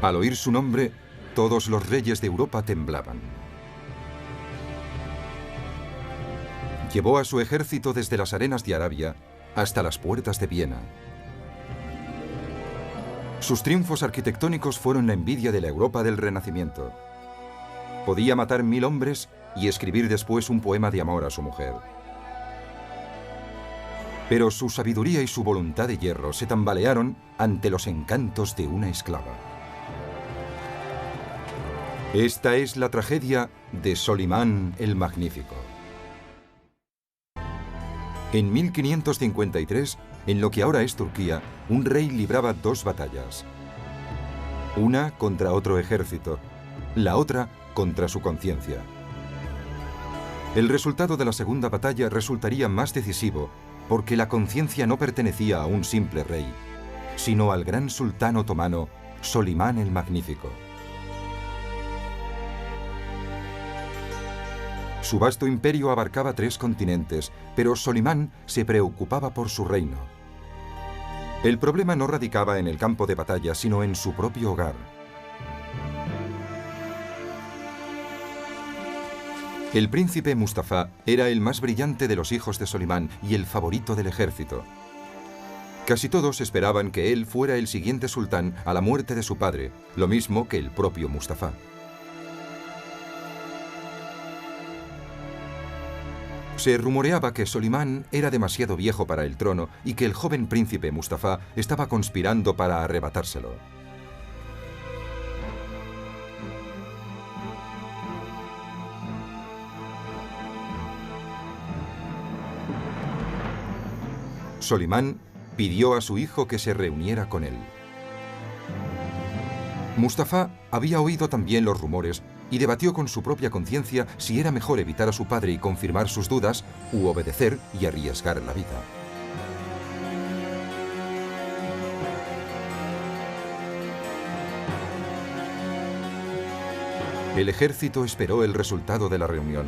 Al oír su nombre, todos los reyes de Europa temblaban. Llevó a su ejército desde las arenas de Arabia hasta las puertas de Viena. Sus triunfos arquitectónicos fueron la envidia de la Europa del Renacimiento. Podía matar 1000 hombres y escribir después un poema de amor a su mujer. Pero su sabiduría y su voluntad de hierro se tambalearon ante los encantos de una esclava. Esta es la tragedia de Solimán el Magnífico. En 1553, en lo que ahora es Turquía, un rey libraba 2 batallas. Una contra otro ejército, la otra contra su conciencia. El resultado de la segunda batalla resultaría más decisivo porque la conciencia no pertenecía a un simple rey, sino al gran sultán otomano Solimán el Magnífico. Su vasto imperio abarcaba 3 continentes, pero Solimán se preocupaba por su reino. El problema no radicaba en el campo de batalla, sino en su propio hogar. El príncipe Mustafa era el más brillante de los hijos de Solimán y el favorito del ejército. Casi todos esperaban que él fuera el siguiente sultán a la muerte de su padre, lo mismo que el propio Mustafa. Se rumoreaba que Solimán era demasiado viejo para el trono y que el joven príncipe Mustafa estaba conspirando para arrebatárselo. Solimán pidió a su hijo que se reuniera con él. Mustafa había oído también los rumores y debatió con su propia conciencia si era mejor evitar a su padre y confirmar sus dudas u obedecer y arriesgar la vida. El ejército esperó el resultado de la reunión.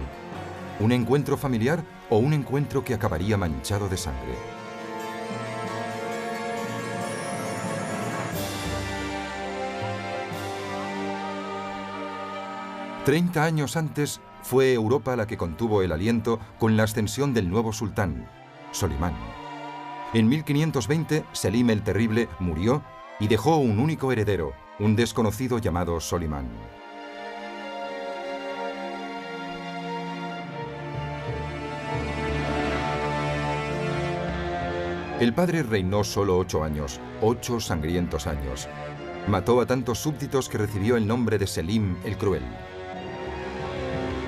¿Un encuentro familiar o un encuentro que acabaría manchado de sangre? Treinta años antes fue Europa la que contuvo el aliento con la ascensión del nuevo sultán, Solimán. En 1520, Selim el Terrible murió y dejó un único heredero, un desconocido llamado Solimán. El padre reinó solo 8 años, 8 sangrientos años. Mató a tantos súbditos que recibió el nombre de Selim el Cruel.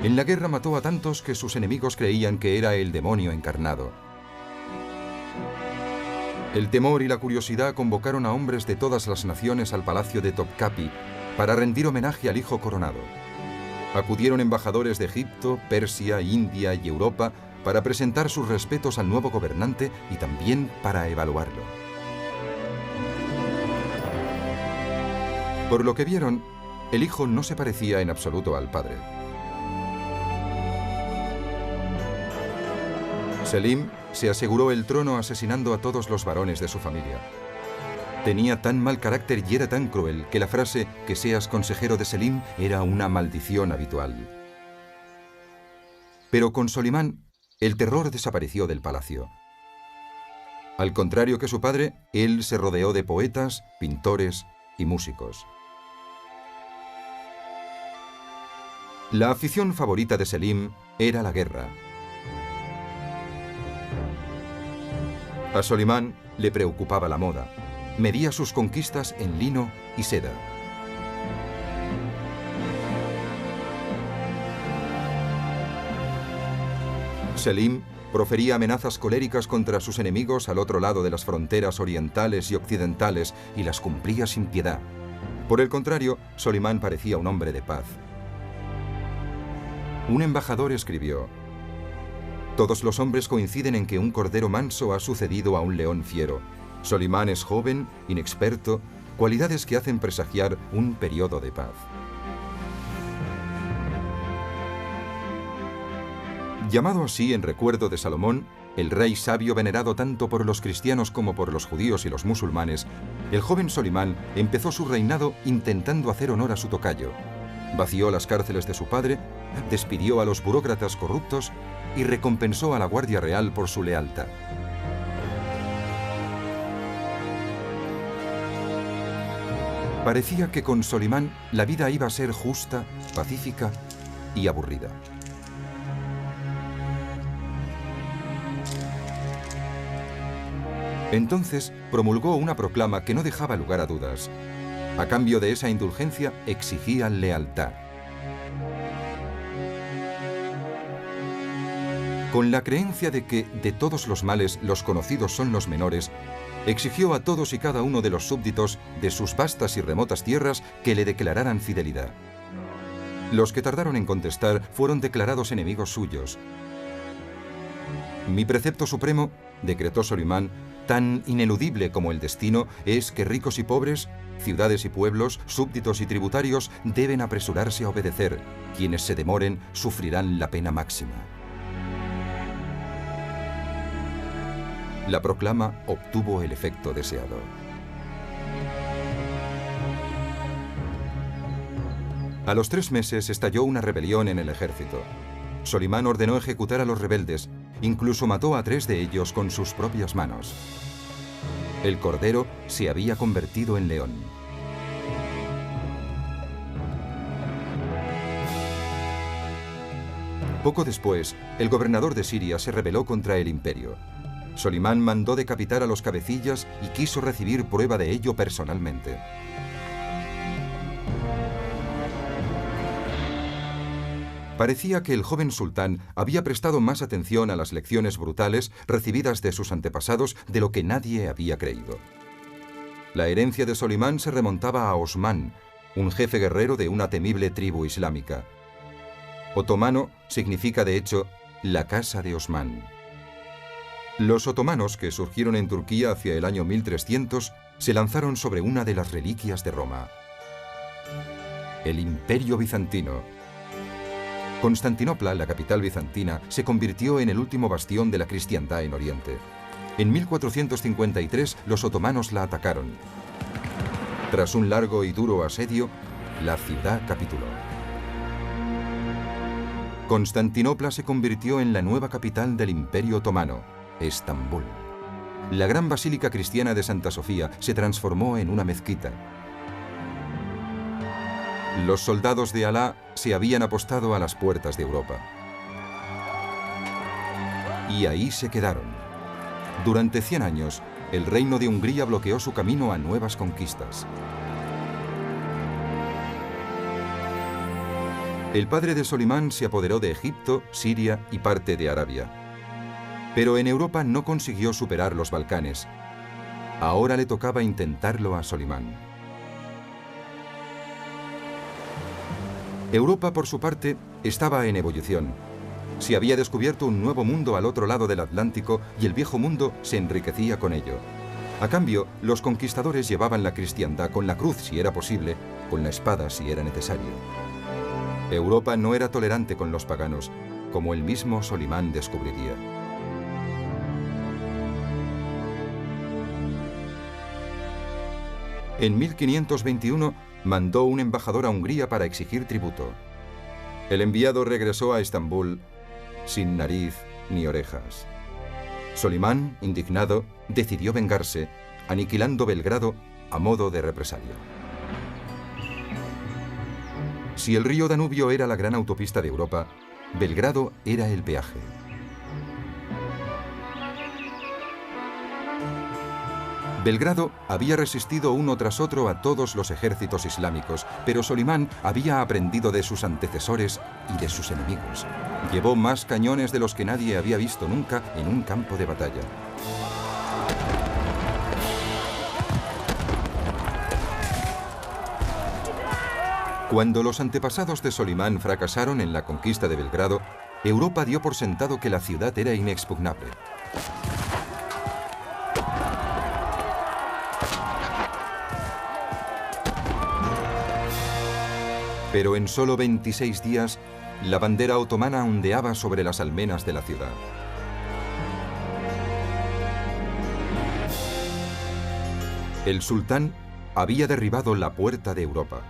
En la guerra mató a tantos que sus enemigos creían que era el demonio encarnado. El temor y la curiosidad convocaron a hombres de todas las naciones al palacio de Topkapi para rendir homenaje al hijo coronado. Acudieron embajadores de Egipto, Persia, India y Europa para presentar sus respetos al nuevo gobernante y también para evaluarlo. Por lo que vieron, el hijo no se parecía en absoluto al padre. Selim se aseguró el trono asesinando a todos los varones de su familia. Tenía tan mal carácter y era tan cruel que la frase "que seas consejero de Selim" era una maldición habitual. Pero con Solimán, el terror desapareció del palacio. Al contrario que su padre, él se rodeó de poetas, pintores y músicos. La afición favorita de Selim era la guerra. A Solimán le preocupaba la moda. Medía sus conquistas en lino y seda. Selim profería amenazas coléricas contra sus enemigos al otro lado de las fronteras orientales y occidentales y las cumplía sin piedad. Por el contrario, Solimán parecía un hombre de paz. Un embajador escribió: "Todos los hombres coinciden en que un cordero manso ha sucedido a un león fiero. Solimán es joven, inexperto, cualidades que hacen presagiar un periodo de paz". Llamado así en recuerdo de Salomón, el rey sabio venerado tanto por los cristianos como por los judíos y los musulmanes, El joven Solimán empezó su reinado intentando hacer honor a su tocayo. Vació las cárceles de su padre, despidió a los burócratas corruptos y recompensó a la Guardia Real por su lealtad. Parecía que con Solimán la vida iba a ser justa, pacífica y aburrida. Entonces promulgó una proclama que no dejaba lugar a dudas. A cambio de esa indulgencia exigía lealtad. Con la creencia de que de todos los males los conocidos son los menores, exigió a todos y cada uno de los súbditos de sus vastas y remotas tierras que le declararan fidelidad. Los que tardaron en contestar fueron declarados enemigos suyos. Mi precepto supremo, decretó Solimán, tan ineludible como el destino, es que ricos y pobres, ciudades y pueblos, súbditos y tributarios deben apresurarse a obedecer. Quienes se demoren sufrirán la pena máxima. La proclama obtuvo el efecto deseado. A los 3 meses estalló una rebelión en el ejército. Solimán ordenó ejecutar a los rebeldes, incluso mató a 3 de ellos con sus propias manos. El cordero se había convertido en león. Poco después, el gobernador de Siria se rebeló contra el imperio. Solimán mandó decapitar a los cabecillas y quiso recibir prueba de ello personalmente. Parecía que el joven sultán había prestado más atención a las lecciones brutales recibidas de sus antepasados de lo que nadie había creído. La herencia de Solimán se remontaba a Osmán, un jefe guerrero de una temible tribu islámica. Otomano significa, de hecho, la casa de Osmán. Los otomanos, que surgieron en Turquía hacia el año 1300, se lanzaron sobre una de las reliquias de Roma: el Imperio Bizantino. Constantinopla, la capital bizantina, se convirtió en el último bastión de la cristiandad en Oriente. En 1453 los otomanos la atacaron. Tras un largo y duro asedio, la ciudad capituló. Constantinopla se convirtió en la nueva capital del Imperio Otomano, Estambul. La gran basílica cristiana de Santa Sofía se transformó en una mezquita. Los soldados de Alá se habían apostado a las puertas de Europa. Y ahí se quedaron. Durante 100 años, el reino de Hungría bloqueó su camino a nuevas conquistas. El padre de Solimán se apoderó de Egipto, Siria y parte de Arabia. Pero en Europa no consiguió superar los Balcanes. Ahora le tocaba intentarlo a Solimán. Europa, por su parte, estaba en ebullición. Se había descubierto un nuevo mundo al otro lado del Atlántico y el viejo mundo se enriquecía con ello. A cambio, los conquistadores llevaban la cristiandad con la cruz si era posible, con la espada si era necesario. Europa no era tolerante con los paganos, como el mismo Solimán descubriría. En 1521 mandó un embajador a Hungría para exigir tributo. El enviado regresó a Estambul sin nariz ni orejas. Solimán, indignado, decidió vengarse, aniquilando Belgrado a modo de represalia. Si el río Danubio era la gran autopista de Europa, Belgrado era el peaje. Belgrado había resistido uno tras otro a todos los ejércitos islámicos, pero Solimán había aprendido de sus antecesores y de sus enemigos. Llevó más cañones de los que nadie había visto nunca en un campo de batalla. Cuando los antepasados de Solimán fracasaron en la conquista de Belgrado, Europa dio por sentado que la ciudad era inexpugnable. Pero en solo 26 días, la bandera otomana ondeaba sobre las almenas de la ciudad. El sultán había derribado la puerta de Europa.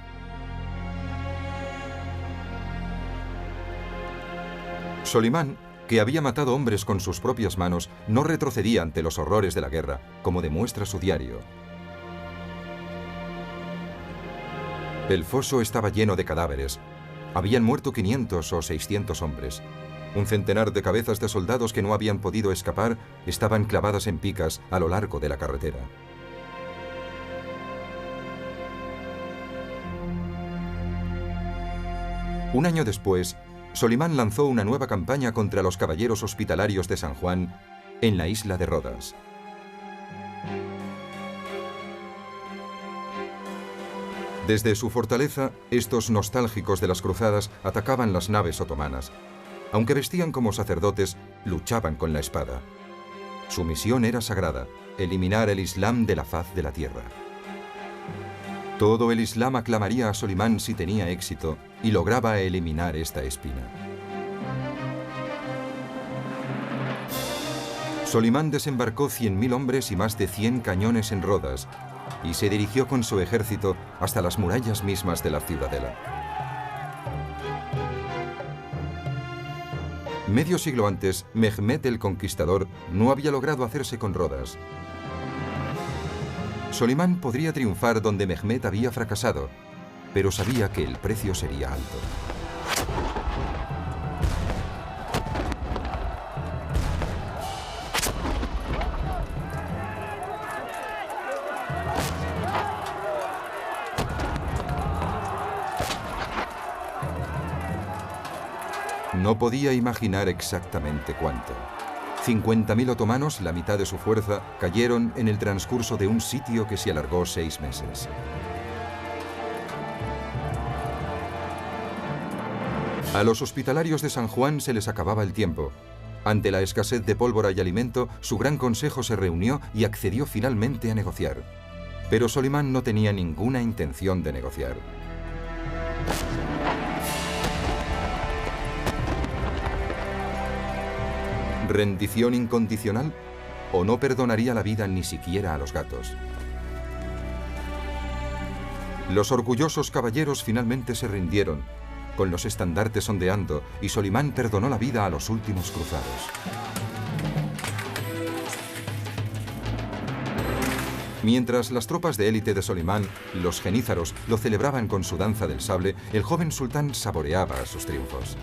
Solimán, que había matado hombres con sus propias manos, no retrocedía ante los horrores de la guerra, como demuestra su diario. El foso estaba lleno de cadáveres. Habían muerto 500 o 600 hombres. Un centenar de cabezas de soldados que no habían podido escapar estaban clavadas en picas a lo largo de la carretera. Un año después, Solimán lanzó una nueva campaña contra los caballeros hospitalarios de San Juan en la isla de Rodas. Desde su fortaleza, estos nostálgicos de las cruzadas atacaban las naves otomanas. Aunque vestían como sacerdotes, luchaban con la espada. Su misión era sagrada: eliminar el Islam de la faz de la tierra. Todo el Islam aclamaría a Solimán si tenía éxito y lograba eliminar esta espina. Solimán desembarcó 100.000 hombres y más de 100 cañones en Rodas y se dirigió con su ejército hasta las murallas mismas de la ciudadela. Medio siglo antes, Mehmed el Conquistador no había logrado hacerse con Rodas. Solimán podría triunfar donde Mehmed había fracasado, pero sabía que el precio sería alto. No podía imaginar exactamente cuánto. 50.000 otomanos, la mitad de su fuerza, cayeron en el transcurso de un sitio que se alargó 6 meses. A los hospitalarios de San Juan se les acababa el tiempo. Ante la escasez de pólvora y alimento, su gran consejo se reunió y accedió finalmente a negociar. Pero Solimán no tenía ninguna intención de negociar. ¿Rendición incondicional? ¿O no perdonaría la vida ni siquiera a los gatos? Los orgullosos caballeros finalmente se rindieron, con los estandartes ondeando, y Solimán perdonó la vida a los últimos cruzados. Mientras las tropas de élite de Solimán, los genízaros, lo celebraban con su danza del sable, el joven sultán saboreaba sus triunfos.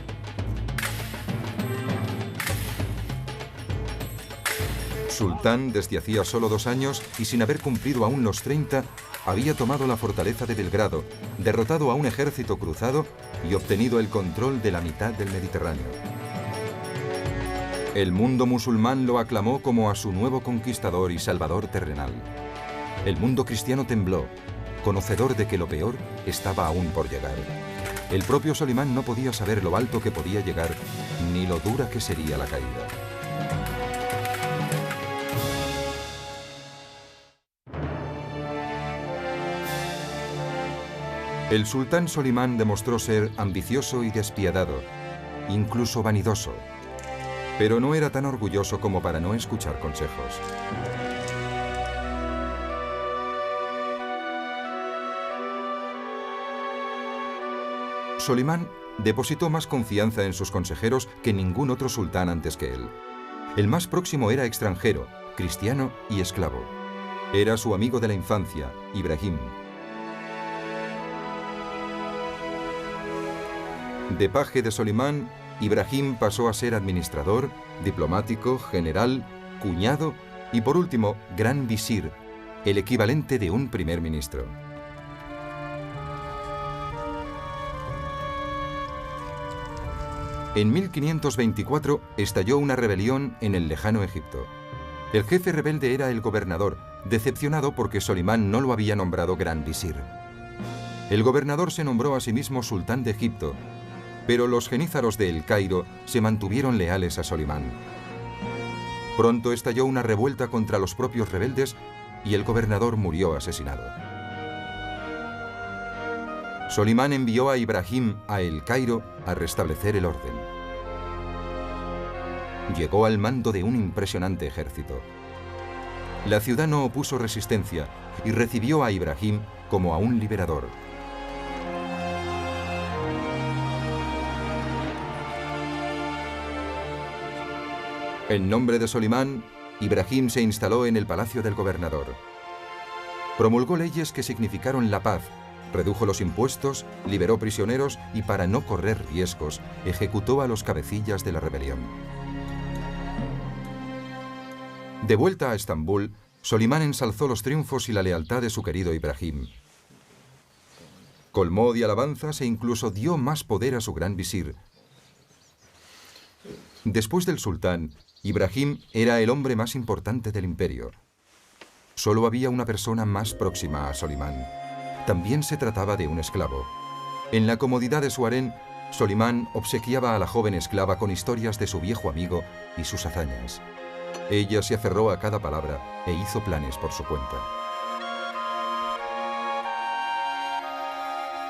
Sultán, desde hacía solo 2 años y sin haber cumplido aún los 30, había tomado la fortaleza de Belgrado, derrotado a un ejército cruzado y obtenido el control de la mitad del Mediterráneo. El mundo musulmán lo aclamó como a su nuevo conquistador y salvador terrenal. El mundo cristiano tembló, conocedor de que lo peor estaba aún por llegar. El propio Solimán no podía saber lo alto que podía llegar, ni lo dura que sería la caída. El sultán Solimán demostró ser ambicioso y despiadado, incluso vanidoso, pero no era tan orgulloso como para no escuchar consejos. Solimán depositó más confianza en sus consejeros que ningún otro sultán antes que él. El más próximo era extranjero, cristiano y esclavo. Era su amigo de la infancia, Ibrahim. De paje de Solimán, Ibrahim pasó a ser administrador, diplomático, general, cuñado y, por último, gran visir, el equivalente de un primer ministro. En 1524 estalló una rebelión en el lejano Egipto. El jefe rebelde era el gobernador, decepcionado porque Solimán no lo había nombrado gran visir. El gobernador se nombró a sí mismo sultán de Egipto, pero los genízaros de El Cairo se mantuvieron leales a Solimán. Pronto estalló una revuelta contra los propios rebeldes y el gobernador murió asesinado. Solimán envió a Ibrahim a El Cairo a restablecer el orden. Llegó al mando de un impresionante ejército. La ciudad no opuso resistencia y recibió a Ibrahim como a un liberador. En nombre de Solimán, Ibrahim se instaló en el palacio del gobernador. Promulgó leyes que significaron la paz, redujo los impuestos, liberó prisioneros y, para no correr riesgos, ejecutó a los cabecillas de la rebelión. De vuelta a Estambul, Solimán ensalzó los triunfos y la lealtad de su querido Ibrahim. Colmó de alabanzas e incluso dio más poder a su gran visir. Después del sultán, Ibrahim era el hombre más importante del imperio. Solo había una persona más próxima a Solimán. También se trataba de un esclavo. En la comodidad de su harén, Solimán obsequiaba a la joven esclava con historias de su viejo amigo y sus hazañas. Ella se aferró a cada palabra e hizo planes por su cuenta.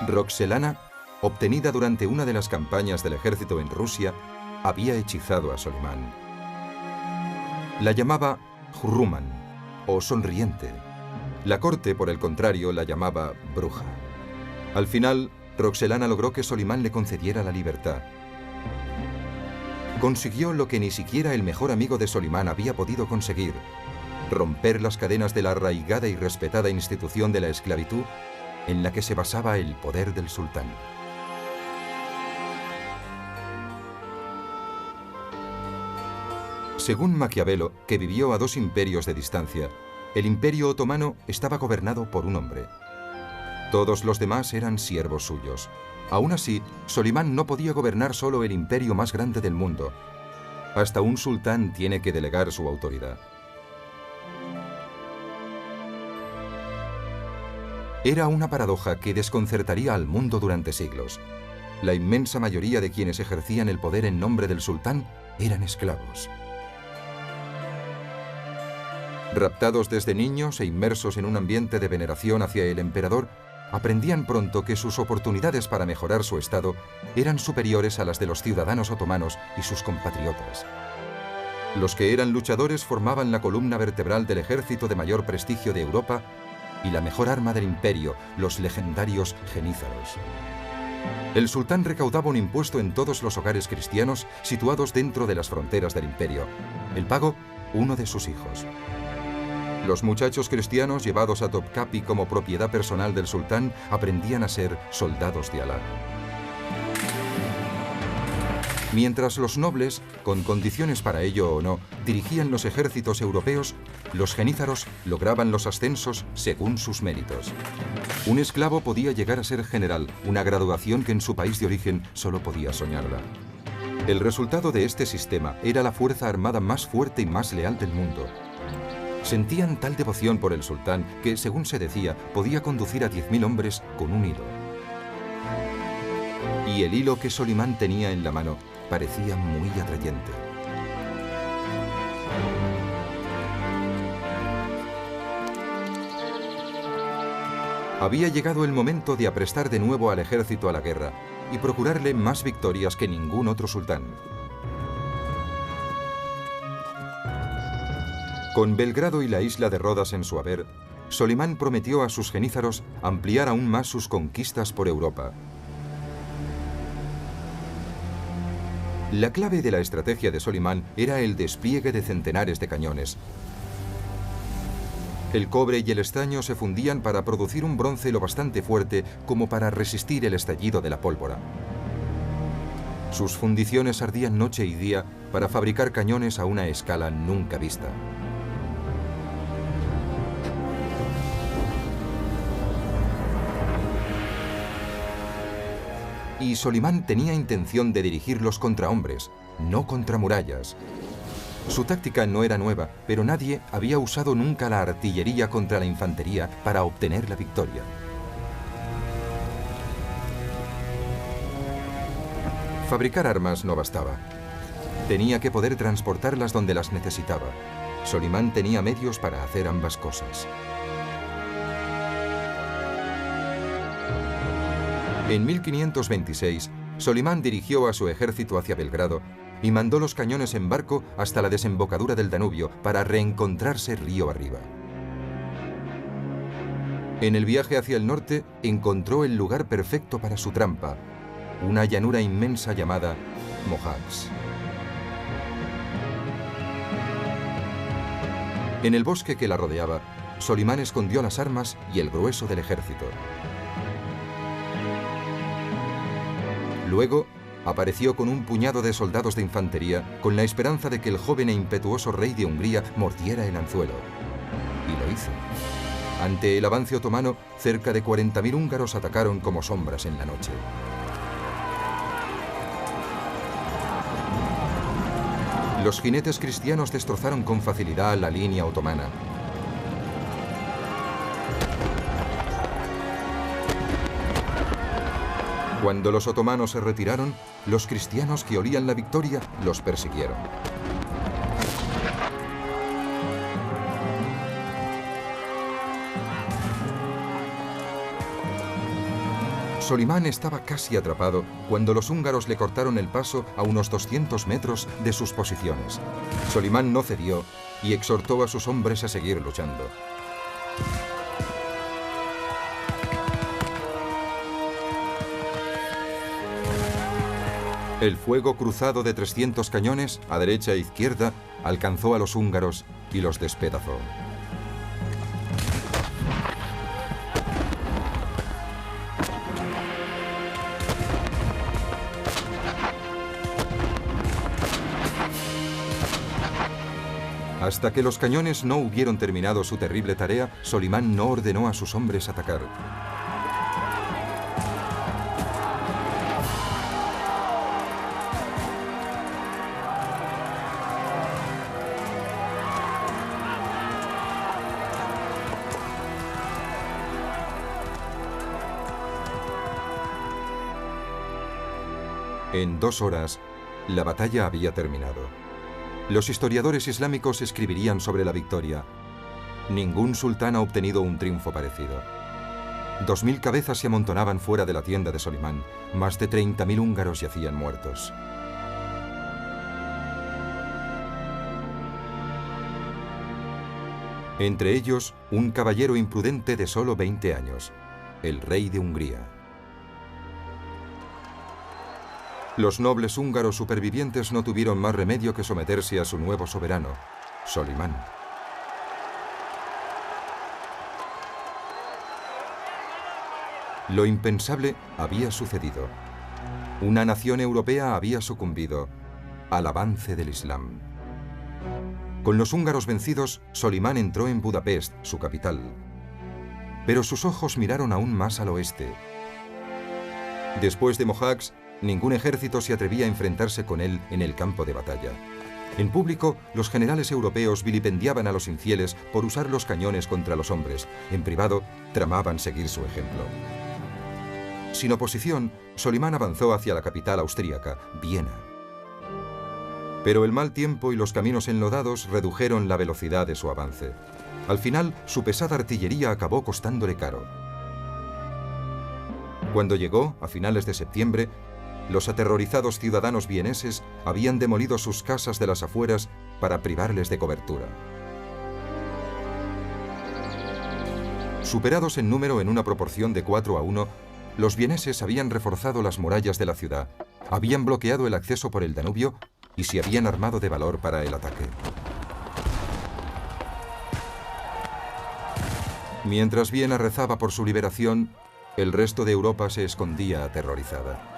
Roxelana, obtenida durante una de las campañas del ejército en Rusia, había hechizado a Solimán. La llamaba Jurruman, o sonriente. La corte, por el contrario, la llamaba bruja. Al final, Roxelana logró que Solimán le concediera la libertad. Consiguió lo que ni siquiera el mejor amigo de Solimán había podido conseguir: romper las cadenas de la arraigada y respetada institución de la esclavitud en la que se basaba el poder del sultán. Según Maquiavelo, que vivió a 2 imperios de distancia, el Imperio Otomano estaba gobernado por un hombre. Todos los demás eran siervos suyos. Aún así, Solimán no podía gobernar solo el imperio más grande del mundo. Hasta un sultán tiene que delegar su autoridad. Era una paradoja que desconcertaría al mundo durante siglos. La inmensa mayoría de quienes ejercían el poder en nombre del sultán eran esclavos. Raptados desde niños e inmersos en un ambiente de veneración hacia el emperador, aprendían pronto que sus oportunidades para mejorar su estado eran superiores a las de los ciudadanos otomanos y sus compatriotas. Los que eran luchadores formaban la columna vertebral del ejército de mayor prestigio de Europa y la mejor arma del imperio, los legendarios genízaros. El sultán recaudaba un impuesto en todos los hogares cristianos situados dentro de las fronteras del imperio. El pago, uno de sus hijos. Los muchachos cristianos llevados a Topkapi como propiedad personal del sultán aprendían a ser soldados de Alá. Mientras los nobles, con condiciones para ello o no, dirigían los ejércitos europeos, los genízaros lograban los ascensos según sus méritos. Un esclavo podía llegar a ser general, una graduación que en su país de origen solo podía soñarla. El resultado de este sistema era la fuerza armada más fuerte y más leal del mundo. Sentían tal devoción por el sultán que, según se decía, podía conducir a 10.000 hombres con un hilo. Y el hilo que Solimán tenía en la mano parecía muy atrayente. Había llegado el momento de aprestar de nuevo al ejército a la guerra y procurarle más victorias que ningún otro sultán. Con Belgrado y la isla de Rodas en su haber, Solimán prometió a sus genízaros ampliar aún más sus conquistas por Europa. La clave de la estrategia de Solimán era el despliegue de centenares de cañones. El cobre y el estaño se fundían para producir un bronce lo bastante fuerte como para resistir el estallido de la pólvora. Sus fundiciones ardían noche y día para fabricar cañones a una escala nunca vista. Y Solimán tenía intención de dirigirlos contra hombres, no contra murallas. Su táctica no era nueva, pero nadie había usado nunca la artillería contra la infantería para obtener la victoria. Fabricar armas no bastaba. Tenía que poder transportarlas donde las necesitaba. Solimán tenía medios para hacer ambas cosas. En 1526, Solimán dirigió a su ejército hacia Belgrado y mandó los cañones en barco hasta la desembocadura del Danubio para reencontrarse río arriba. En el viaje hacia el norte encontró el lugar perfecto para su trampa, una llanura inmensa llamada Mohacs. En el bosque que la rodeaba, Solimán escondió las armas y el grueso del ejército. Luego, apareció con un puñado de soldados de infantería con la esperanza de que el joven e impetuoso rey de Hungría mordiera el anzuelo. Y lo hizo. Ante el avance otomano, cerca de 40.000 húngaros atacaron como sombras en la noche. Los jinetes cristianos destrozaron con facilidad la línea otomana. Cuando los otomanos se retiraron, los cristianos que olían la victoria los persiguieron. Solimán estaba casi atrapado cuando los húngaros le cortaron el paso a unos 200 metros de sus posiciones. Solimán no cedió y exhortó a sus hombres a seguir luchando. El fuego cruzado de 300 cañones, a derecha e izquierda, alcanzó a los húngaros y los despedazó. Hasta que los cañones no hubieron terminado su terrible tarea, Solimán no ordenó a sus hombres atacar. En 2 horas, la batalla había terminado. Los historiadores islámicos escribirían sobre la victoria. Ningún sultán ha obtenido un triunfo parecido. 2000 cabezas se amontonaban fuera de la tienda de Solimán. Más de 30.000 húngaros yacían muertos. Entre ellos, un caballero imprudente de solo 20 años, el rey de Hungría. Los nobles húngaros supervivientes no tuvieron más remedio que someterse a su nuevo soberano, Solimán. Lo impensable había sucedido. Una nación europea había sucumbido al avance del Islam. Con los húngaros vencidos, Solimán entró en Budapest, su capital. Pero sus ojos miraron aún más al oeste. Después de Mohacs, ningún ejército se atrevía a enfrentarse con él en el campo de batalla. En público, los generales europeos vilipendiaban a los infieles por usar los cañones contra los hombres. En privado, tramaban seguir su ejemplo. Sin oposición, Solimán avanzó hacia la capital austríaca, Viena. Pero el mal tiempo y los caminos enlodados redujeron la velocidad de su avance. Al final, su pesada artillería acabó costándole caro. Cuando llegó, a finales de septiembre, los aterrorizados ciudadanos vieneses habían demolido sus casas de las afueras para privarles de cobertura. Superados en número en una proporción de 4-1, los vieneses habían reforzado las murallas de la ciudad, habían bloqueado el acceso por el Danubio y se habían armado de valor para el ataque. Mientras Viena rezaba por su liberación, el resto de Europa se escondía aterrorizada.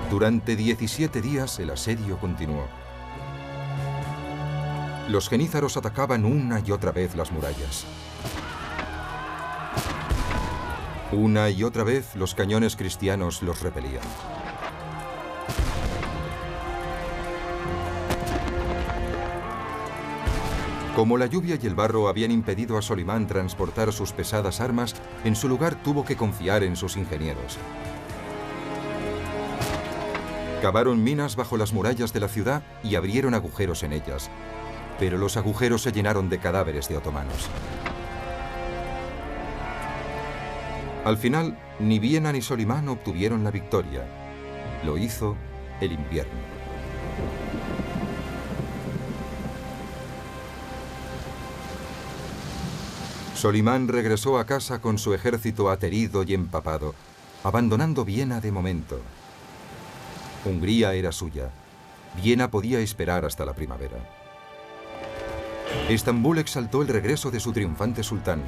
Durante 17 días el asedio continuó. Los genízaros atacaban una y otra vez las murallas. Una y otra vez los cañones cristianos los repelían. Como la lluvia y el barro habían impedido a Solimán transportar sus pesadas armas, en su lugar tuvo que confiar en sus ingenieros. Cavaron minas bajo las murallas de la ciudad y abrieron agujeros en ellas. Pero los agujeros se llenaron de cadáveres de otomanos. Al final, ni Viena ni Solimán obtuvieron la victoria. Lo hizo el invierno. Solimán regresó a casa con su ejército aterido y empapado, abandonando Viena de momento. Hungría era suya. Viena podía esperar hasta la primavera. Estambul exaltó el regreso de su triunfante sultán.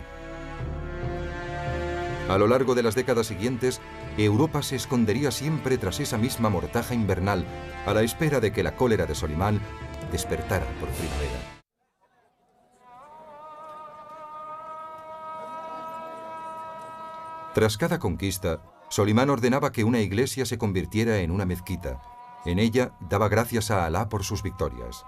A lo largo de las décadas siguientes, Europa se escondería siempre tras esa misma mortaja invernal, a la espera de que la cólera de Solimán despertara por primavera. Tras cada conquista, Solimán ordenaba que una iglesia se convirtiera en una mezquita. En ella daba gracias a Alá por sus victorias.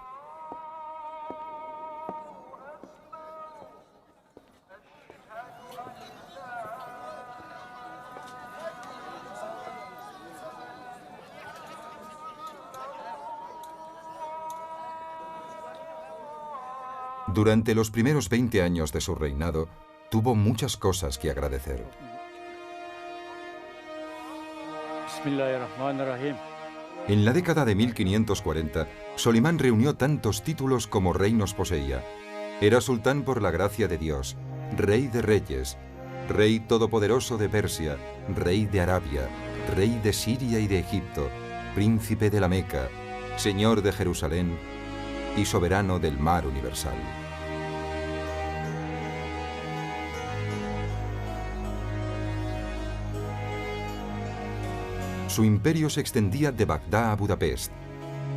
Durante los primeros 20 años de su reinado, tuvo muchas cosas que agradecer. En la década de 1540, Solimán reunió tantos títulos como reinos poseía. Era sultán por la gracia de Dios, rey de reyes, rey todopoderoso de Persia, rey de Arabia, rey de Siria y de Egipto, príncipe de la Meca, señor de Jerusalén y soberano del mar universal. Su imperio se extendía de Bagdad a Budapest,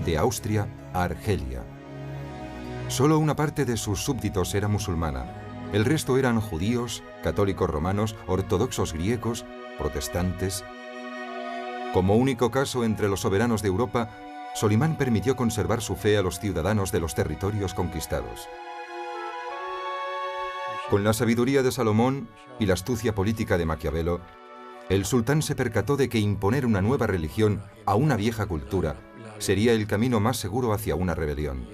de Austria a Argelia. Solo una parte de sus súbditos era musulmana. El resto eran judíos, católicos romanos, ortodoxos griegos, protestantes. Como único caso entre los soberanos de Europa, Solimán permitió conservar su fe a los ciudadanos de los territorios conquistados. Con la sabiduría de Salomón y la astucia política de Maquiavelo, el sultán se percató de que imponer una nueva religión a una vieja cultura sería el camino más seguro hacia una rebelión.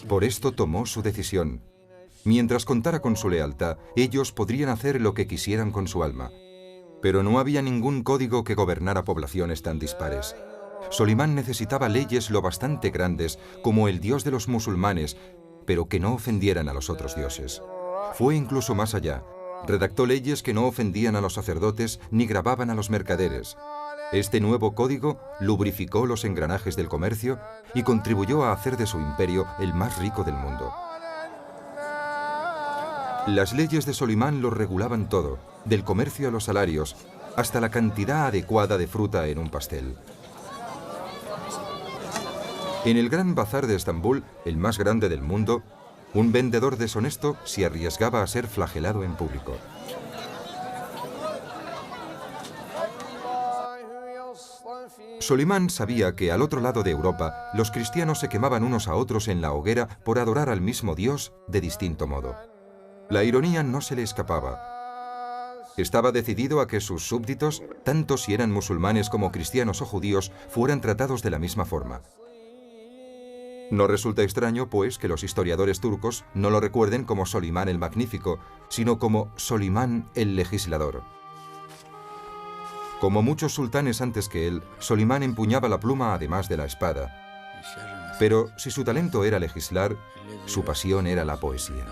Por esto tomó su decisión. Mientras contara con su lealtad, ellos podrían hacer lo que quisieran con su alma. Pero no había ningún código que gobernara poblaciones tan dispares. Solimán necesitaba leyes lo bastante grandes como el dios de los musulmanes, pero que no ofendieran a los otros dioses. Fue incluso más allá. Redactó leyes que no ofendían a los sacerdotes ni grababan a los mercaderes. Este nuevo código lubrificó los engranajes del comercio y contribuyó a hacer de su imperio el más rico del mundo. Las leyes de Solimán lo regulaban todo, del comercio a los salarios, hasta la cantidad adecuada de fruta en un pastel. En el Gran Bazar de Estambul, el más grande del mundo, un vendedor deshonesto se arriesgaba a ser flagelado en público. Solimán sabía que al otro lado de Europa los cristianos se quemaban unos a otros en la hoguera por adorar al mismo Dios de distinto modo. La ironía no se le escapaba. Estaba decidido a que sus súbditos, tanto si eran musulmanes como cristianos o judíos, fueran tratados de la misma forma. No resulta extraño, pues, que los historiadores turcos no lo recuerden como Solimán el Magnífico, sino como Solimán el Legislador. Como muchos sultanes antes que él, Solimán empuñaba la pluma además de la espada. Pero si su talento era legislar, su pasión era la poesía.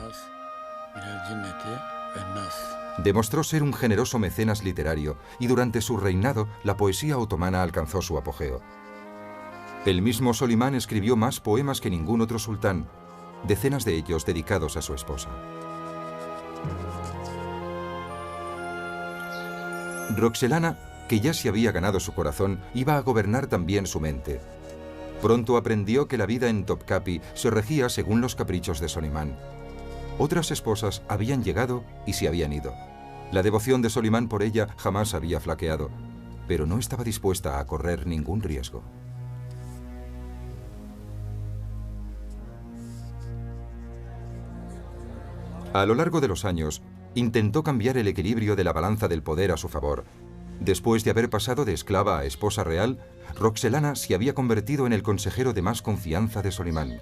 Demostró ser un generoso mecenas literario y durante su reinado la poesía otomana alcanzó su apogeo. El mismo Solimán escribió más poemas que ningún otro sultán, decenas de ellos dedicados a su esposa. Roxelana, que ya se había ganado su corazón, iba a gobernar también su mente. Pronto aprendió que la vida en Topkapi se regía según los caprichos de Solimán. Otras esposas habían llegado y se habían ido. La devoción de Solimán por ella jamás había flaqueado, pero no estaba dispuesta a correr ningún riesgo. A lo largo de los años, intentó cambiar el equilibrio de la balanza del poder a su favor. Después de haber pasado de esclava a esposa real, Roxelana se había convertido en el consejero de más confianza de Solimán.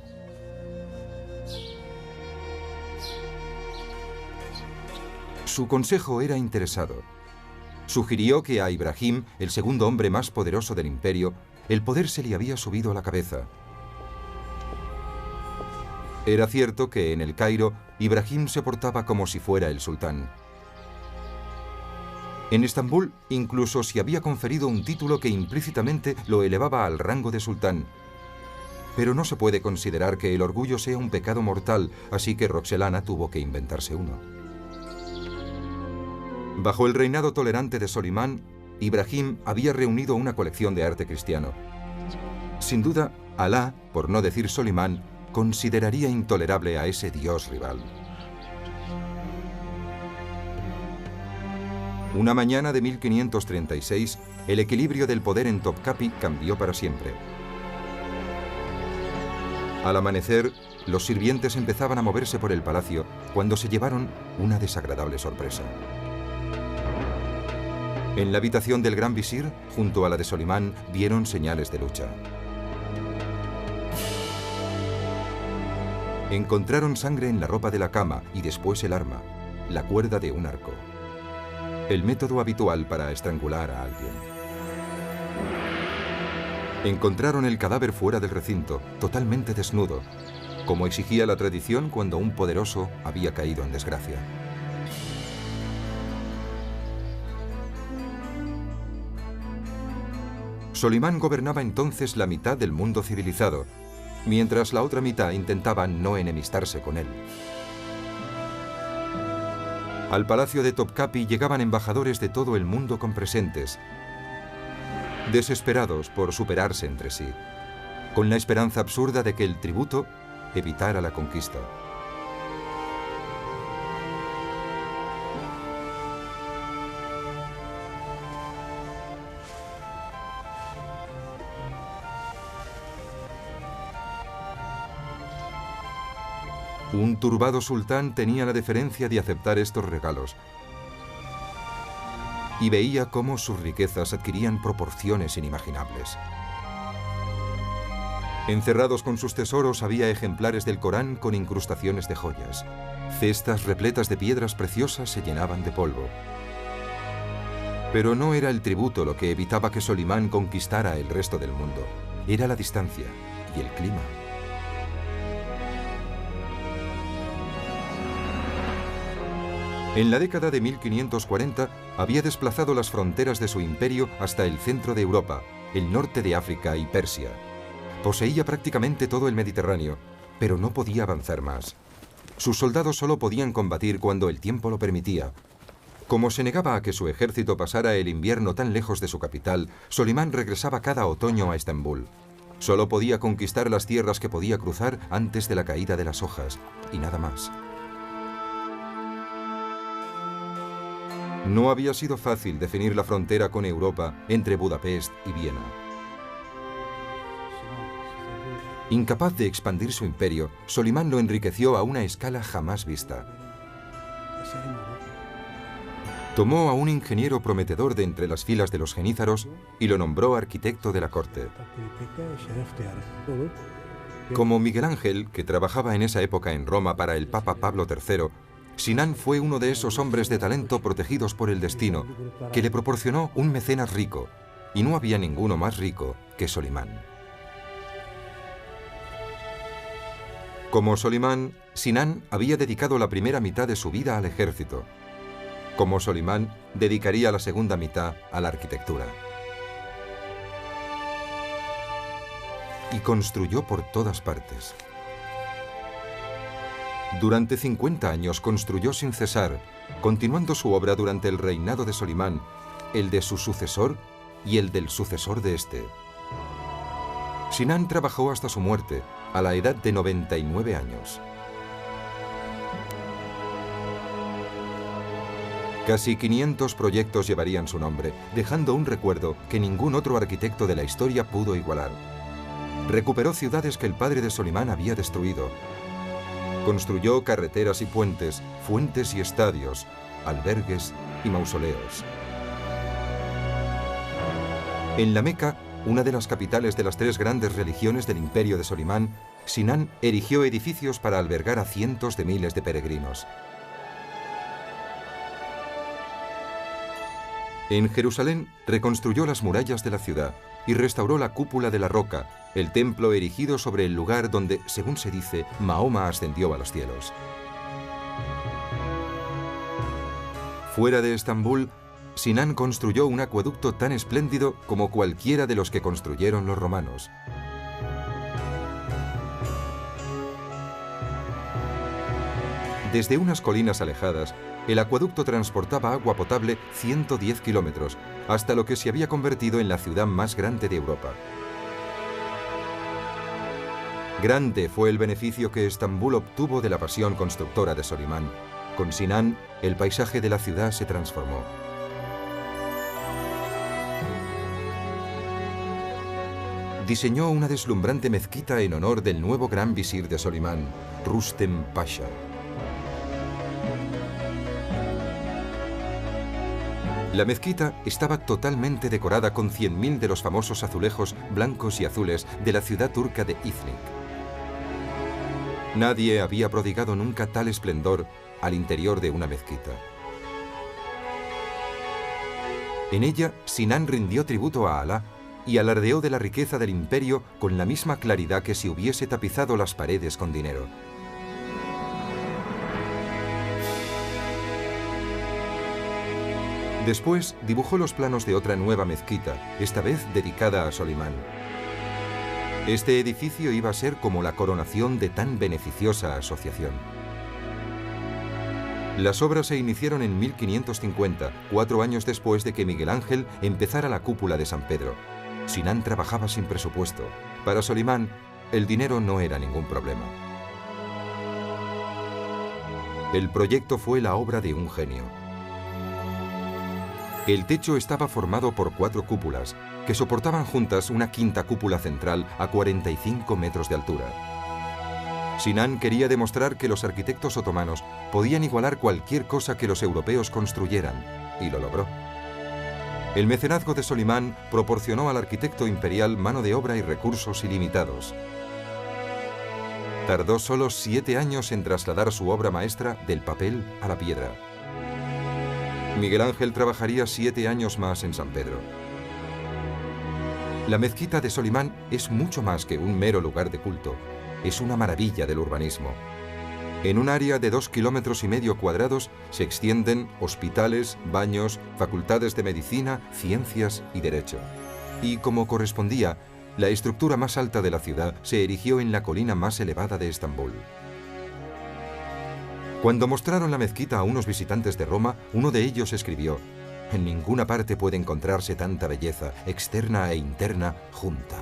Su consejo era interesado. Sugirió que a Ibrahim, el segundo hombre más poderoso del imperio, el poder se le había subido a la cabeza. Era cierto que en el Cairo, Ibrahim se portaba como si fuera el sultán. En Estambul incluso se había conferido un título que implícitamente lo elevaba al rango de sultán. Pero no se puede considerar que el orgullo sea un pecado mortal, así que Roxelana tuvo que inventarse uno. Bajo el reinado tolerante de Solimán, Ibrahim había reunido una colección de arte cristiano. Sin duda, Alá, por no decir Solimán, consideraría intolerable a ese dios rival. Una mañana de 1536, el equilibrio del poder en Topkapi cambió para siempre. Al amanecer, los sirvientes empezaban a moverse por el palacio cuando se llevaron una desagradable sorpresa. En la habitación del gran visir, junto a la de Solimán, vieron señales de lucha. Encontraron sangre en la ropa de la cama y después el arma, la cuerda de un arco. El método habitual para estrangular a alguien. Encontraron el cadáver fuera del recinto, totalmente desnudo, como exigía la tradición cuando un poderoso había caído en desgracia. Solimán gobernaba entonces la mitad del mundo civilizado, mientras la otra mitad intentaba no enemistarse con él. Al palacio de Topkapi llegaban embajadores de todo el mundo con presentes, desesperados por superarse entre sí, con la esperanza absurda de que el tributo evitara la conquista. Un turbado sultán tenía la deferencia de aceptar estos regalos y veía cómo sus riquezas adquirían proporciones inimaginables. Encerrados con sus tesoros había ejemplares del Corán con incrustaciones de joyas. Cestas repletas de piedras preciosas se llenaban de polvo. Pero no era el tributo lo que evitaba que Solimán conquistara el resto del mundo. Era la distancia y el clima. En la década de 1540 había desplazado las fronteras de su imperio hasta el centro de Europa, el norte de África y Persia. Poseía prácticamente todo el Mediterráneo, pero no podía avanzar más. Sus soldados solo podían combatir cuando el tiempo lo permitía. Como se negaba a que su ejército pasara el invierno tan lejos de su capital, Solimán regresaba cada otoño a Estambul. Solo podía conquistar las tierras que podía cruzar antes de la caída de las hojas, y nada más. No había sido fácil definir la frontera con Europa entre Budapest y Viena. Incapaz de expandir su imperio, Solimán lo enriqueció a una escala jamás vista. Tomó a un ingeniero prometedor de entre las filas de los genízaros y lo nombró arquitecto de la corte. Como Miguel Ángel, que trabajaba en esa época en Roma para el Papa Pablo III, Sinan fue uno de esos hombres de talento protegidos por el destino, que le proporcionó un mecenas rico, y no había ninguno más rico que Solimán. Como Solimán, Sinan había dedicado la primera mitad de su vida al ejército. Como Solimán, dedicaría la segunda mitad a la arquitectura. Y construyó por todas partes. Durante 50 años construyó sin cesar, continuando su obra durante el reinado de Solimán, el de su sucesor y el del sucesor de este. Sinan trabajó hasta su muerte, a la edad de 99 años. Casi 500 proyectos llevarían su nombre, dejando un recuerdo que ningún otro arquitecto de la historia pudo igualar. Recuperó ciudades que el padre de Solimán había destruido. Construyó carreteras y puentes, fuentes y estadios, albergues y mausoleos. En la Meca, una de las capitales de las tres grandes religiones del imperio de Solimán, Sinan erigió edificios para albergar a cientos de miles de peregrinos. En Jerusalén reconstruyó las murallas de la ciudad y restauró la cúpula de la roca, el templo erigido sobre el lugar donde, según se dice, Mahoma ascendió a los cielos. Fuera de Estambul, Sinan construyó un acueducto tan espléndido como cualquiera de los que construyeron los romanos. Desde unas colinas alejadas, el acueducto transportaba agua potable 110 kilómetros, hasta lo que se había convertido en la ciudad más grande de Europa. Grande fue el beneficio que Estambul obtuvo de la pasión constructora de Solimán. Con Sinan, el paisaje de la ciudad se transformó. Diseñó una deslumbrante mezquita en honor del nuevo gran visir de Solimán, Rustem Pasha. La mezquita estaba totalmente decorada con 100.000 de los famosos azulejos blancos y azules de la ciudad turca de Iznik. Nadie había prodigado nunca tal esplendor al interior de una mezquita. En ella, Sinan rindió tributo a Alá y alardeó de la riqueza del imperio con la misma claridad que si hubiese tapizado las paredes con dinero. Después dibujó los planos de otra nueva mezquita, esta vez dedicada a Solimán. Este edificio iba a ser como la coronación de tan beneficiosa asociación. Las obras se iniciaron en 1550, 4 años después de que Miguel Ángel empezara la cúpula de San Pedro. Sinan trabajaba sin presupuesto. Para Solimán, el dinero no era ningún problema. El proyecto fue la obra de un genio. El techo estaba formado por 4 cúpulas, que soportaban juntas una quinta cúpula central a 45 metros de altura. Sinan quería demostrar que los arquitectos otomanos podían igualar cualquier cosa que los europeos construyeran, y lo logró. El mecenazgo de Solimán proporcionó al arquitecto imperial mano de obra y recursos ilimitados. Tardó solo 7 años en trasladar su obra maestra del papel a la piedra. Miguel Ángel trabajaría 7 años más en San Pedro. La mezquita de Solimán es mucho más que un mero lugar de culto. Es una maravilla del urbanismo. En un área de 2,5 kilómetros cuadrados se extienden hospitales, baños, facultades de medicina, ciencias y derecho. Y como correspondía, la estructura más alta de la ciudad se erigió en la colina más elevada de Estambul. Cuando mostraron la mezquita a unos visitantes de Roma, uno de ellos escribió: «En ninguna parte puede encontrarse tanta belleza, externa e interna, junta».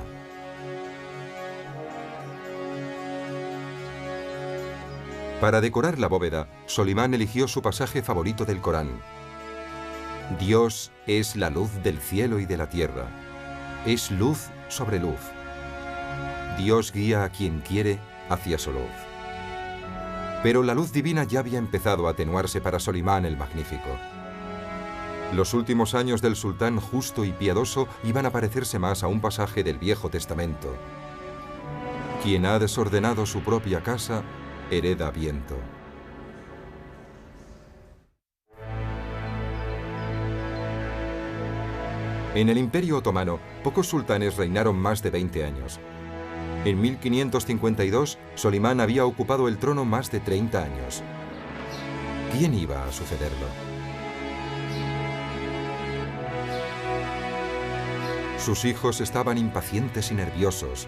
Para decorar la bóveda, Solimán eligió su pasaje favorito del Corán. Dios es la luz del cielo y de la tierra. Es luz sobre luz. Dios guía a quien quiere hacia su luz. Pero la luz divina ya había empezado a atenuarse para Solimán el Magnífico. Los últimos años del sultán justo y piadoso iban a parecerse más a un pasaje del Viejo Testamento. Quien ha desordenado su propia casa, hereda viento. En el Imperio Otomano, pocos sultanes reinaron más de 20 años. En 1552, Solimán había ocupado el trono más de 30 años. ¿Quién iba a sucederlo? Sus hijos estaban impacientes y nerviosos.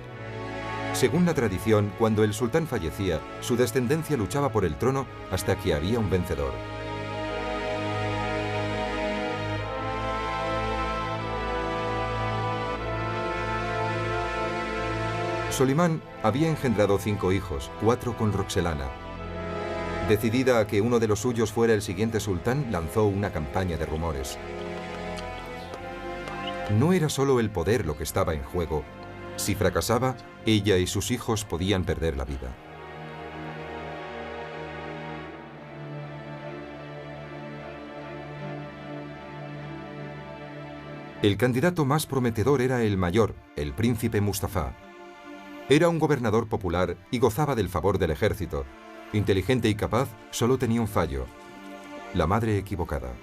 Según la tradición, cuando el sultán fallecía, su descendencia luchaba por el trono hasta que había un vencedor. Solimán había engendrado 5 hijos, 4 con Roxelana. Decidida a que uno de los suyos fuera el siguiente sultán, lanzó una campaña de rumores. No era solo el poder lo que estaba en juego. Si fracasaba, ella y sus hijos podían perder la vida. El candidato más prometedor era el mayor, el príncipe Mustafa. Era un gobernador popular y gozaba del favor del ejército. Inteligente y capaz, solo tenía un fallo: la madre equivocada.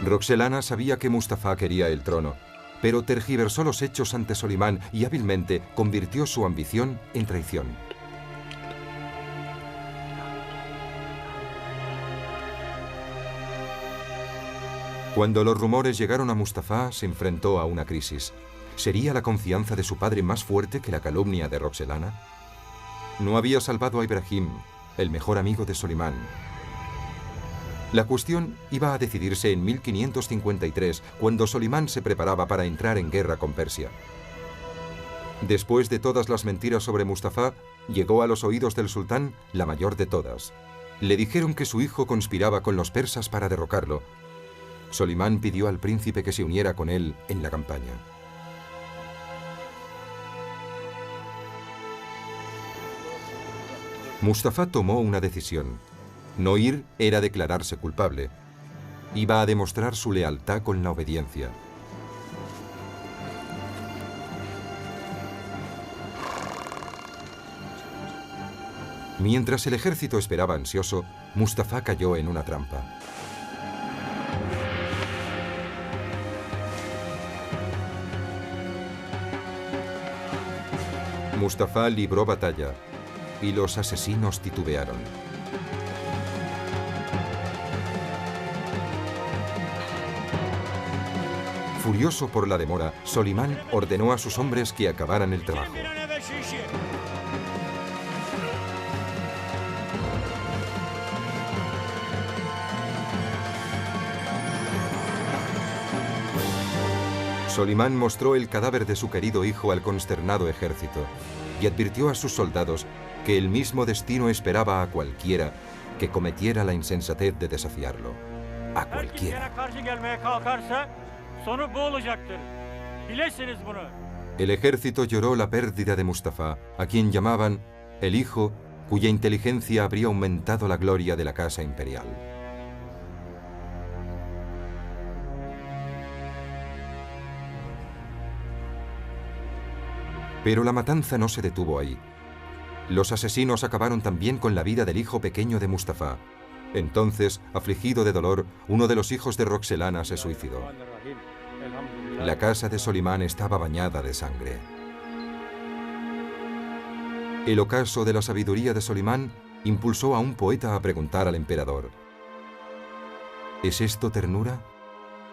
Roxelana sabía que Mustafa quería el trono, pero tergiversó los hechos ante Solimán y hábilmente convirtió su ambición en traición. Cuando los rumores llegaron a Mustafa, se enfrentó a una crisis. ¿Sería la confianza de su padre más fuerte que la calumnia de Roxelana? No había salvado a Ibrahim, el mejor amigo de Solimán. La cuestión iba a decidirse en 1553, cuando Solimán se preparaba para entrar en guerra con Persia. Después de todas las mentiras sobre Mustafa, llegó a los oídos del sultán la mayor de todas. Le dijeron que su hijo conspiraba con los persas para derrocarlo. Solimán pidió al príncipe que se uniera con él en la campaña. Mustafa tomó una decisión. No ir era declararse culpable. Iba a demostrar su lealtad con la obediencia. Mientras el ejército esperaba ansioso, Mustafa cayó en una trampa. Mustafa libró batalla y los asesinos titubearon. Furioso por la demora, Solimán ordenó a sus hombres que acabaran el trabajo. Solimán mostró el cadáver de su querido hijo al consternado ejército y advirtió a sus soldados que el mismo destino esperaba a cualquiera que cometiera la insensatez de desafiarlo. A cualquiera. El ejército lloró la pérdida de Mustafa, a quien llamaban el hijo cuya inteligencia habría aumentado la gloria de la casa imperial. Pero la matanza no se detuvo ahí. Los asesinos acabaron también con la vida del hijo pequeño de Mustafa. Entonces, afligido de dolor, uno de los hijos de Roxelana se suicidó. La casa de Solimán estaba bañada de sangre. El ocaso de la sabiduría de Solimán impulsó a un poeta a preguntar al emperador: ¿es esto ternura?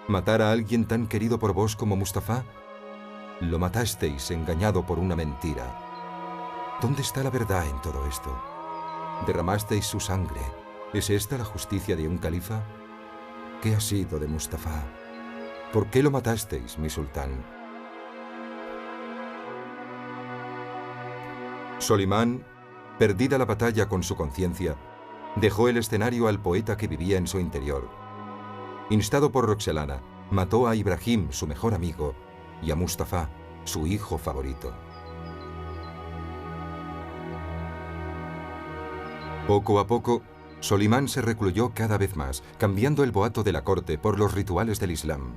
¿Matar a alguien tan querido por vos como Mustafa? Lo matasteis engañado por una mentira. ¿Dónde está la verdad en todo esto? Derramasteis su sangre. ¿Es esta la justicia de un califa? ¿Qué ha sido de Mustafa? ¿Por qué lo matasteis, mi sultán? Solimán, perdida la batalla con su conciencia, dejó el escenario al poeta que vivía en su interior. Instado por Roxelana, mató a Ibrahim, su mejor amigo, y a Mustafa, su hijo favorito. Poco a poco, Solimán se recluyó cada vez más, cambiando el boato de la corte por los rituales del Islam.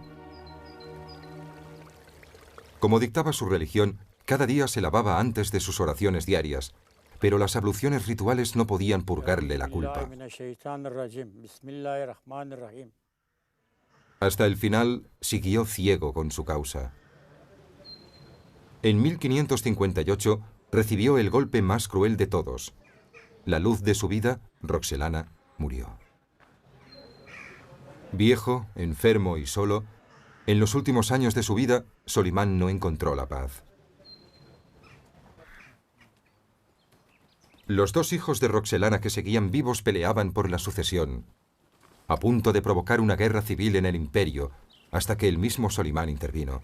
Como dictaba su religión, cada día se lavaba antes de sus oraciones diarias, pero las abluciones rituales no podían purgarle la culpa. Hasta el final, siguió ciego con su causa. En 1558 recibió el golpe más cruel de todos. La luz de su vida, Roxelana, murió. Viejo, enfermo y solo, en los últimos años de su vida, Solimán no encontró la paz. Los dos hijos de Roxelana que seguían vivos peleaban por la sucesión, a punto de provocar una guerra civil en el imperio, hasta que el mismo Solimán intervino.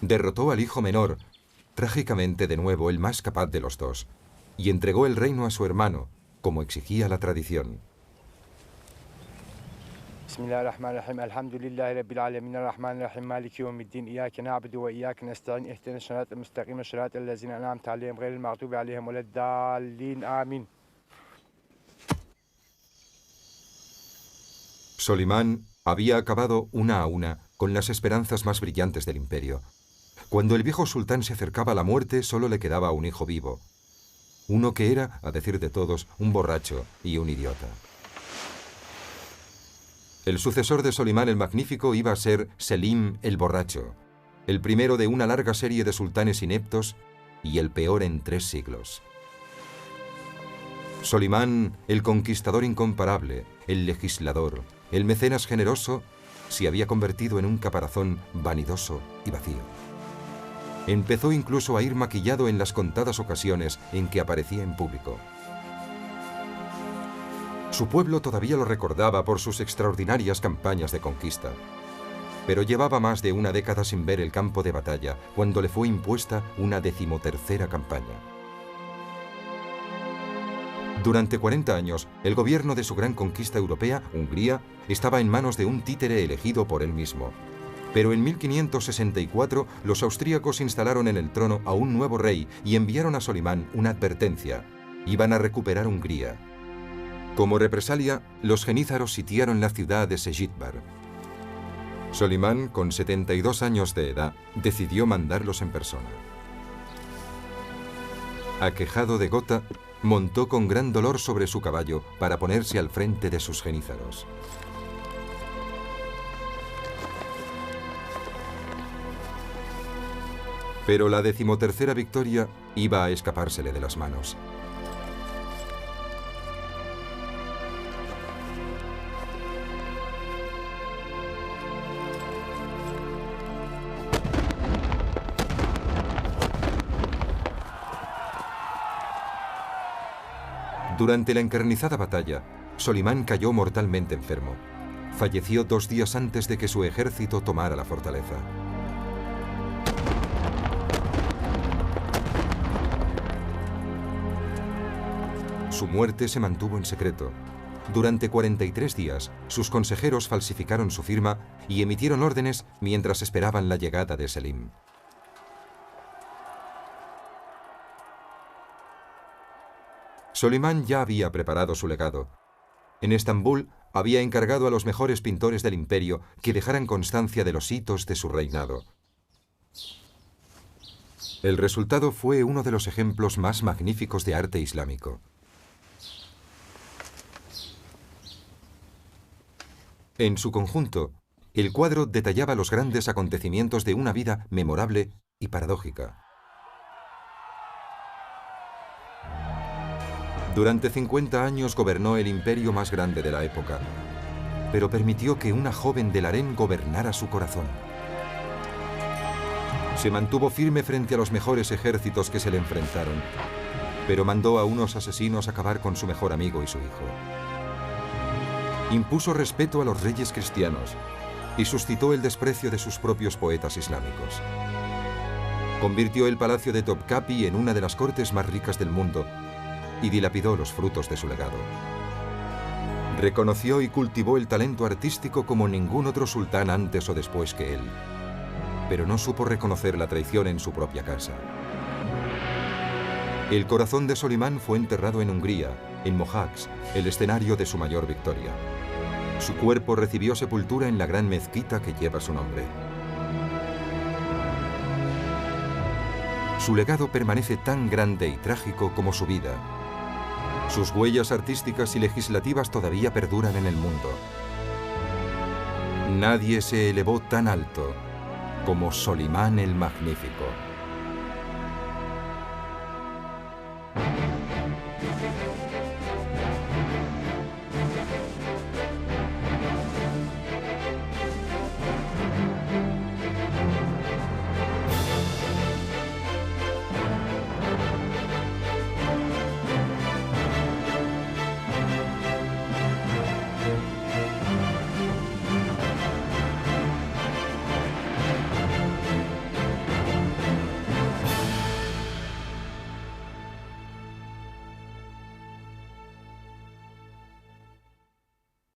Derrotó al hijo menor, trágicamente de nuevo el más capaz de los dos, y entregó el reino a su hermano, como exigía la tradición. Bismillahirrahmanirrahim. Elhamdülillahi rabbil alamin. Errahmanirrahim. Maliki yevmiddin. İyyake na'budu ve iyyake nestaîn. İhdinas sıratal müstakîm. Sıratal lezîne en'amte aleyhim gayril mağdûbi aleyhim veleddâllîn. Amin. Solimán había acabado una a una con las esperanzas más brillantes del imperio. Cuando el viejo sultán se acercaba a la muerte, solo le quedaba un hijo vivo. Uno que era, a decir de todos, un borracho y un idiota. El sucesor de Solimán el Magnífico iba a ser Selim el Borracho, el primero de una larga serie de sultanes ineptos y el peor en 3 siglos. Solimán, el conquistador incomparable, el legislador, el mecenas generoso, se había convertido en un caparazón vanidoso y vacío. Empezó incluso a ir maquillado en las contadas ocasiones en que aparecía en público. Su pueblo todavía lo recordaba por sus extraordinarias campañas de conquista, pero llevaba más de una década sin ver el campo de batalla cuando le fue impuesta una 13ª campaña. Durante 40 años, el gobierno de su gran conquista europea, Hungría, estaba en manos de un títere elegido por él mismo. Pero en 1564 los austríacos instalaron en el trono a un nuevo rey y enviaron a Solimán una advertencia. Iban a recuperar Hungría. Como represalia, los genízaros sitiaron la ciudad de Sejitbar. Solimán, con 72 años de edad, decidió mandarlos en persona. Aquejado de gota, montó con gran dolor sobre su caballo para ponerse al frente de sus genízaros. Pero la 13ª victoria iba a escapársele de las manos. Durante la encarnizada batalla, Solimán cayó mortalmente enfermo. Falleció 2 días antes de que su ejército tomara la fortaleza. Su muerte se mantuvo en secreto. Durante 43 días, sus consejeros falsificaron su firma y emitieron órdenes mientras esperaban la llegada de Selim. Solimán ya había preparado su legado. En Estambul había encargado a los mejores pintores del imperio que dejaran constancia de los hitos de su reinado. El resultado fue uno de los ejemplos más magníficos de arte islámico. En su conjunto, el cuadro detallaba los grandes acontecimientos de una vida memorable y paradójica. Durante 50 años gobernó el imperio más grande de la época, pero permitió que una joven del harén gobernara su corazón. Se mantuvo firme frente a los mejores ejércitos que se le enfrentaron, pero mandó a unos asesinos acabar con su mejor amigo y su hijo. Impuso respeto a los reyes cristianos y suscitó el desprecio de sus propios poetas islámicos. Convirtió el palacio de Topkapi en una de las cortes más ricas del mundo y dilapidó los frutos de su legado. Reconoció y cultivó el talento artístico como ningún otro sultán antes o después que él, pero no supo reconocer la traición en su propia casa. El corazón de Solimán fue enterrado en Hungría, en Mohacs, el escenario de su mayor victoria. Su cuerpo recibió sepultura en la gran mezquita que lleva su nombre. Su legado permanece tan grande y trágico como su vida. Sus huellas artísticas y legislativas todavía perduran en el mundo. Nadie se elevó tan alto como Solimán el Magnífico.